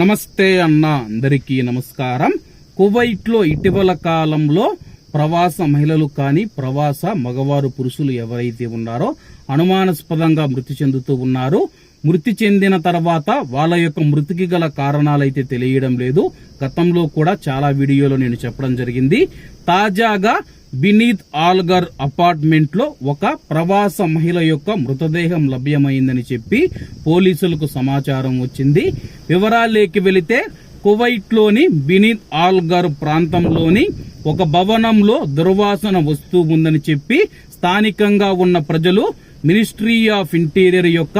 నమస్తే అన్న, అందరికీ నమస్కారం. కువైట్ లో ఇటీవల కాలంలో ప్రవాస మహిళలు కానీ ప్రవాస మగవారు పురుషులు ఎవరైతే ఉన్నారో అనుమానాస్పదంగా మృతి చెందుతూ ఉన్నారు. మృతి చెందిన తర్వాత వాళ్ళ యొక్క మృతికి గల కారణాలైతే తెలియడం లేదు. గతంలో కూడా చాలా వీడియోలో నేను చెప్పడం జరిగింది. తాజాగా బినీత్ ఆల్గర్ అపార్ట్మెంట్ లో ఒక ప్రవాస మహిళ యొక్క మృతదేహం లభ్యమైందని చెప్పి పోలీసులకు సమాచారం వచ్చింది. వివరాల్లోకి వెళితే కువైట్ లోని బినీత్ ఆల్గర్ ప్రాంతంలోని ఒక భవనంలో దుర్వాసన వస్తూ ఉందని చెప్పి స్థానికంగా ఉన్న ప్రజలు మినిస్ట్రీ ఆఫ్ ఇంటీరియర్ యొక్క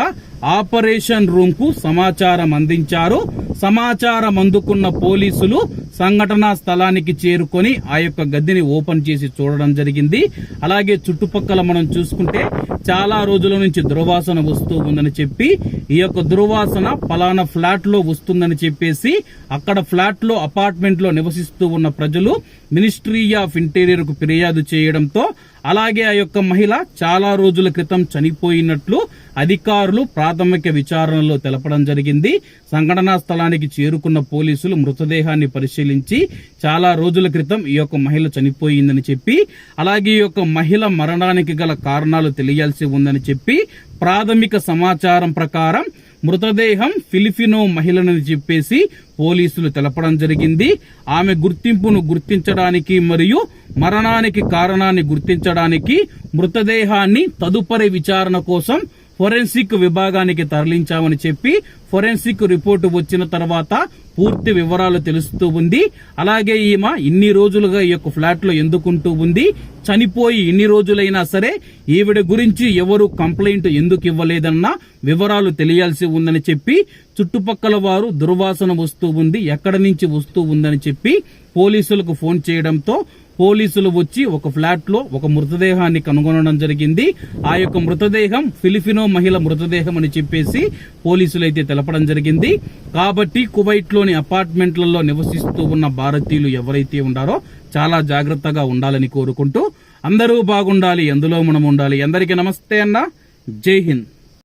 ఆపరేషన్ రూమ్ కు సమాచారం అందించారు. సమాచారం అందుకున్న పోలీసులు సంఘటనా స్థలానికి చేరుకొని ఆ యొక్క గదిని ఓపెన్ చేసి చూడడం జరిగింది. అలాగే చుట్టుపక్కల మనం చూసుకుంటే చాలా రోజుల నుంచి దుర్వాసన వస్తూ ఉందని చెప్పి ఈ యొక్క దుర్వాసన పలానా ఫ్లాట్ లో వస్తుందని చెప్పేసి అక్కడ ఫ్లాట్ లో అపార్ట్మెంట్ లో నివసిస్తూ ఉన్న ప్రజలు మినిస్ట్రీ ఆఫ్ ఇంటీరియర్ కు ఫిర్యాదు చేయడంతో అలాగే ఆ యొక్క మహిళ చాలా రోజుల క్రితం చనిపోయినట్లు అధికారులు ప్రాథమిక విచారణలో తెలపడం జరిగింది. సంఘటనా స్థలానికి చేరుకున్న పోలీసులు మృతదేహాన్ని పరిశీలించి చాలా రోజుల క్రితం ఈ యొక్క మహిళ చనిపోయిందని చెప్పి అలాగే ఈ యొక్క మహిళ మరణానికి గల కారణాలు తెలియాల్సి ఉందని చెప్పి ప్రాథమిక సమాచారం ప్రకారం మృతదేహం ఫిలిపినో మహిళనని చెప్పేసి పోలీసులు తెలపడం జరిగింది. ఆమె గుర్తింపును గుర్తించడానికి మరియు మరణానికి కారణాన్ని గుర్తించడానికి మృతదేహాన్ని తదుపరి విచారణ కోసం ఫోరెన్సిక్ విభాగానికి తరలించామని చెప్పి ఫోరెన్సిక్ రిపోర్టు వచ్చిన తర్వాత పూర్తి వివరాలు తెలుస్తూ ఉంది. అలాగే ఈమె ఇన్ని రోజులుగా ఈ యొక్క ఫ్లాట్ లో ఎందుకుంటూ ఉంది, చనిపోయి ఇన్ని రోజులైనా సరే ఈవిడ గురించి ఎవరు కంప్లైంట్ ఎందుకు ఇవ్వలేదన్న వివరాలు తెలియాల్సి ఉందని చెప్పి చుట్టుపక్కల వారు దుర్వాసన వస్తూ ఉంది, ఎక్కడి నుంచి వస్తూ ఉందని చెప్పి పోలీసులకు ఫోన్ చేయడంతో పోలీసులు వచ్చి ఒక ఫ్లాట్ లో ఒక మృతదేహాన్ని కనుగొనడం జరిగింది. ఆ యొక్క మృతదేహం ఫిలిపినో మహిళ మృతదేహం అని చెప్పేసి పోలీసులు అయితే తెలపడం జరిగింది. కాబట్టి కువైట్ లోని అపార్ట్మెంట్లలో నివసిస్తూ ఉన్న భారతీయులు ఎవరైతే ఉన్నారో చాలా జాగ్రత్తగా ఉండాలని కోరుకుంటూ అందరూ బాగుండాలి, అందులో మనం ఉండాలి. అందరికీ నమస్తే అన్న, జై హింద్.